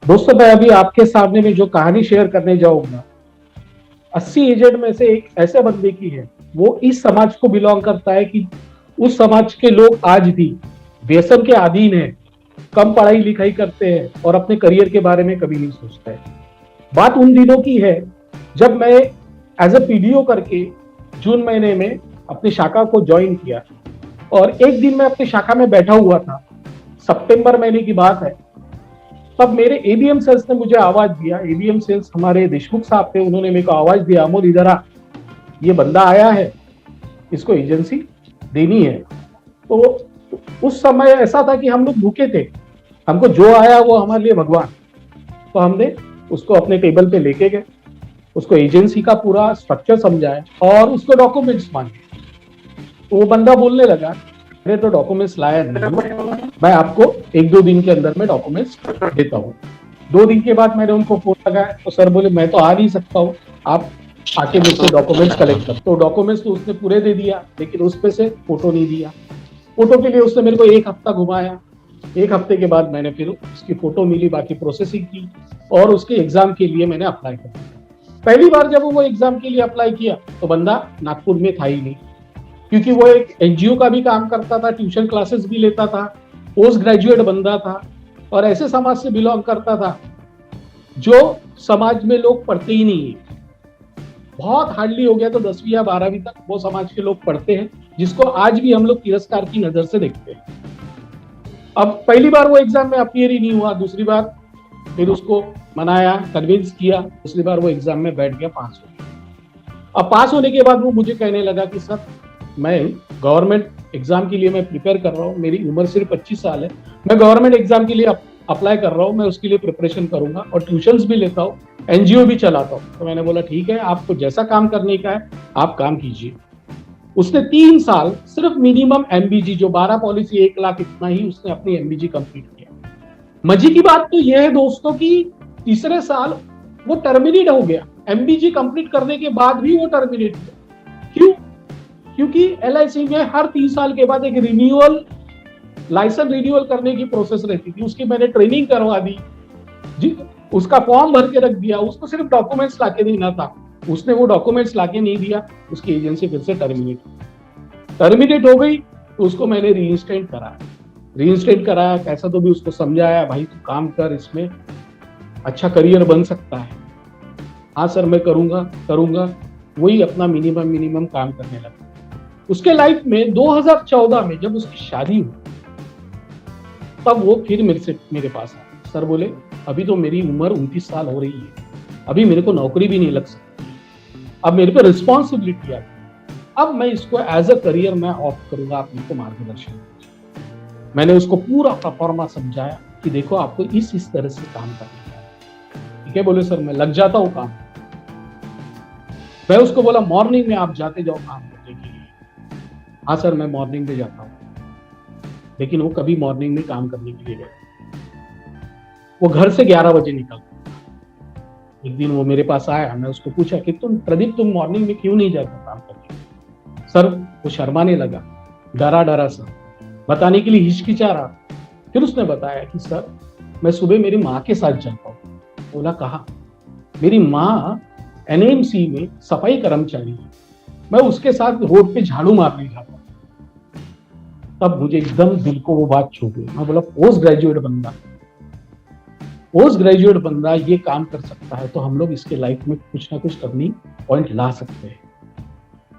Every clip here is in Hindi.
दोस्तों, मैं अभी आपके सामने में जो कहानी शेयर करने जाऊंगा 80 एजेंट में से एक ऐसे बंदे की है। वो इस समाज को बिलोंग करता है कि उस समाज के लोग आज भी व्यसन के अधीन है, कम पढ़ाई लिखाई करते हैं और अपने करियर के बारे में कभी नहीं सोचते हैं। बात उन दिनों की है जब मैं एज ए पीडीओ करके जून महीने में अपनी शाखा को ज्वाइन किया। और एक दिन मैं अपनी शाखा में बैठा हुआ था, सितंबर महीने की बात है। तब मेरे एबीएम सेल्स ने मुझे आवाज दिया। एबीएम सेल्स हमारे देशमुख साहब थे, उन्होंने मेरे को आवाज दिया, अमोल इधर आ, ये बंदा आया है, इसको एजेंसी देनी है। तो उस समय ऐसा था कि हम लोग भूखे थे, हमको जो आया वो हमारे लिए भगवान। तो हमने उसको अपने टेबल पे लेके गए, उसको एजेंसी का पूरा स्ट्रक्चर समझाया और उसको डॉक्यूमेंट्स मांगे। तो वो बंदा बोलने लगा, अरे तो डॉक्यूमेंट्स लाया नहीं, मैं आपको एक दो दिन के अंदर में डॉक्यूमेंट्स देता हूँ। 2 दिन के बाद मैंने उनको फोन लगाया तो सर बोले मैं तो आ नहीं सकता हूँ, आप आके मुझसे डॉक्यूमेंट्स कलेक्ट कर। तो डॉक्यूमेंट्स तो उसने पूरे दे दिया, लेकिन उस पे से फोटो नहीं दिया। फोटो के लिए उसने मेरे को 1 हफ्ता घुमाया। 1 हफ्ते के बाद मैंने फिर उसकी फोटो मिली, बाकी प्रोसेसिंग की और उसके एग्जाम के लिए मैंने अप्लाई कर दिया। पहली बार जब वो एग्जाम के लिए अप्लाई किया तो बंदा नागपुर में था ही नहीं, क्योंकि वो एक एनजीओ का भी काम करता था, ट्यूशन क्लासेस भी लेता था, पोस्ट ग्रेजुएट बंदा था और ऐसे समाज से बिलोंग करता था जो समाज में लोग पढ़ते ही नहीं है। बहुत हार्डली हो गया तो 10वीं या 12वीं तक वो समाज के लोग पढ़ते हैं, जिसको आज भी हम लोग तिरस्कार की नजर से देखते हैं। अब पहली बार वो एग्जाम में अपीयर ही नहीं हुआ, दूसरी बार फिर उसको मनाया, कन्विंस किया, दूसरी बार वो एग्जाम में बैठ गया, पास हो गया। अब पास होने के बाद वो मुझे कहने लगा कि सर मैं गवर्नमेंट एग्जाम के लिए मैं प्रिपेयर कर रहा हूँ, मेरी उम्र सिर्फ 25 साल है, मैं गवर्नमेंट एग्जाम के लिए अप्लाई कर रहा हूँ, मैं उसके लिए प्रिपरेशन करूंगा और ट्यूशंस भी लेता हूँ, एनजीओ भी चलाता हूँ। तो मैंने बोला ठीक है, आपको जैसा काम करने का है आप काम कीजिए। उसने 3 साल सिर्फ मिनिमम एमबीजी, जो 12 पॉलिसी 1 लाख, इतना ही उसने अपनी एमबीजी कंप्लीट किया। मजे की बात तो यह है दोस्तों कि तीसरे साल वो टर्मिनेट हो गया। एमबीजी कंप्लीट करने के बाद भी वो टर्मिनेट हुआ। क्यों? क्योंकि एलआईसी में हर 3 साल के बाद एक रिन्यूअल, लाइसेंस रिन्यूअल करने की प्रोसेस रहती थी। उसकी मैंने ट्रेनिंग करवा दी जी, उसका फॉर्म भर के रख दिया, उसको सिर्फ डॉक्यूमेंट्स लाके देना था। उसने वो डॉक्यूमेंट्स लाके नहीं दिया, उसकी एजेंसी फिर से टर्मिनेट हो गई। तो उसको मैंने रीइंस्टेट कराया, कैसा तो भी उसको समझाया, भाई तू काम कर, इसमें अच्छा करियर बन सकता है। हाँ सर मैं करूंगा। वही अपना मिनिमम काम करने लगा। उसके लाइफ में 2014 में जब उसकी शादी हुई तब वो फिर मेरे पास आया। सर बोले अभी तो मेरी उम्र 29 साल हो रही है, अभी मेरे को नौकरी भी नहीं लग सकती, अब मेरे पे रिस्पॉन्सिबिलिटी आ गई, अब मैं इसको एज अ करियर मैं ऑप्ट करूंगा, आप मेरे को मार्गदर्शन कीजिए। मैंने उसको पूरा परफॉर्मा समझाया कि देखो आपको इस तरह से काम करना है। ठीक है बोले सर मैं लग जाता हूँ काम। मैं उसको बोला मॉर्निंग में आप जाते जाओ काम करने के लिए। हाँ सर मैं मॉर्निंग में जाता हूँ। लेकिन वो कभी मॉर्निंग में काम करने के लिए गया, वो घर से 11 बजे निकल। एक दिन वो मेरे पास आया, मैं उसको पूछा कि तुम मॉर्निंग में क्यों नहीं जाते काम करने? सर वो शर्माने लगा, डरा सा, बताने के लिए हिचकिचा रहा। फिर उसने बताया कि सर मैं सुबह मेरी माँ के साथ जाता हूँ। बोला कहाँ? मेरी माँ एनएमसी में सफाई कर्मचारी है, मैं उसके साथ रोड पे झाड़ू मारने जाता हूँ। तब मुझे एकदम दिल को वो बात छू गई। मैं बोला पोस्ट ग्रेजुएट बंदा ये काम कर सकता है तो हम लोग इसके लाइफ में कुछ ना कुछ टर्निंग पॉइंट ला सकते हैं।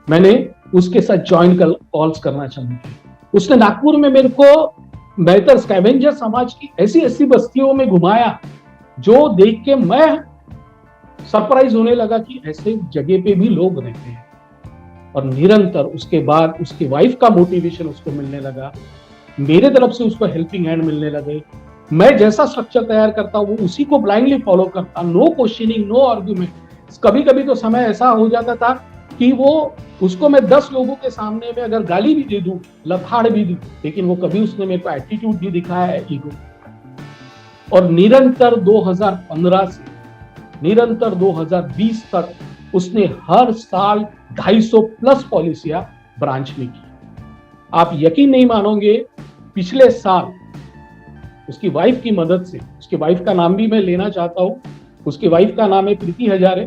मैंने उसके साथ ज्वाइन कॉल्स करना चालू किया। उसने नागपुर में मेरे को बेहतर स्कैवेंजर समाज की ऐसी बस्तियों में घुमाया जो देख के मैं सरप्राइज होने लगा कि ऐसे जगह पे भी लोग रहते हैं। और निरंतर उसके बाद उसकी वाइफ का मोटिवेशन उसको मिलने लगा, मेरे तरफ से उसको हेल्पिंग हैंड मिलने लगे। मैं जैसा स्ट्रक्चर तैयार करता वो उसी को ब्लाइंडली फॉलो करता, नो क्वेश्चनिंग, नो आर्ग्यूमेंट। कभी तो समय ऐसा हो जाता था कि वो उसको मैं 10 लोगों के सामने में अगर गाली भी दे दूं, लफाड़ भी दूं, लेकिन वो कभी उसने मेरे को एटीट्यूड नहीं दिखाया है, ईगो। और निरंतर 2015 से निरंतर 2020 तक उसने हर साल 250 प्लस पॉलिसियां ब्रांच में की। आप यकीन नहीं मानोगे, पिछले साल उसकी वाइफ की मदद से उसकी वाइफ का नाम भी मैं लेना चाहता हूँ। उसकी वाइफ का नाम है प्रीति हजारे,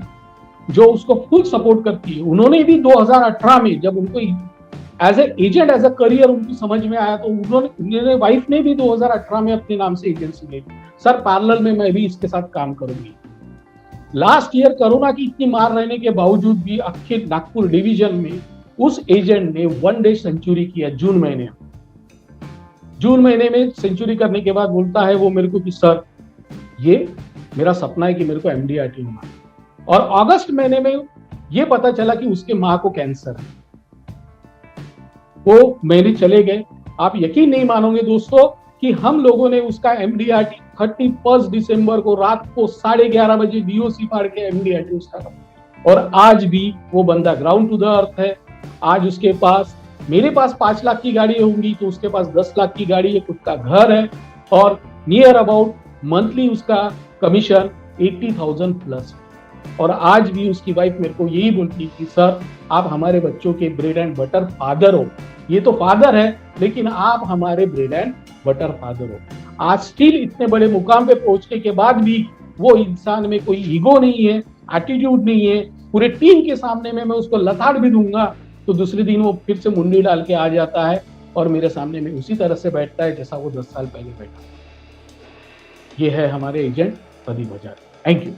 जो उसको फुल सपोर्ट करती है। उन्होंने भी 2018 में जब उनको as agent as a career उनको समझ में आया, तो उन्होंने वाइफ ने भी 2018 में अपने नाम से एजेंसी ले ली। सर पैरेलल में मैं भी इसके साथ काम करूंगी। लास्ट ईयर कोरोना की इतनी मार रहने के बावजूद भी अखिल नागपुर डिवीजन में उस एजेंट ने 1 डे सेंचुरी किया जून महीने में सेंचुरी करने के बाद बोलता है वो मेरे को कि सर ये मेरा सपना है कि मेरे को एमडीआरटी होना। और अगस्त महीने में ये पता चला कि उसके मां को कैंसर है। वो महीने चले गए। आप यकीन नहीं मानोगे दोस्तों कि हम लोगों ने उसका एमडीआरटी 31 दिसंबर को रात को 11:30 बजे डीओसी फाड़ के एमडीआरटी उसका था। और आज भी वो बंदा ग्राउंड टू द अर्थ है। आज उसके पास, मेरे पास 5 लाख की गाड़ी होंगी तो उसके पास 10 लाख की गाड़ी है, खुद का घर है, और नियर अबाउट मंथली उसका कमीशन 80,000 प्लस। और आज भी उसकी वाइफ मेरे को यही बोलती है कि सर आप हमारे बच्चों के ब्रेड एंड बटर फादर हो। ये तो फादर है लेकिन आप हमारे ब्रेड एंड बटर फादर हो। आज स्टिल इतने बड़े मुकाम पे पहुंचने के बाद भी वो इंसान में कोई ईगो नहीं है, एटीट्यूड नहीं है। पूरे टीम के सामने में मैं उसको लताड़ भी दूंगा तो दूसरे दिन वो फिर से मुंडी डाल के आ जाता है और मेरे सामने में उसी तरह से बैठता है जैसा वो 10 साल पहले बैठा। ये है हमारे agent Pradeep Hazare. Thank you.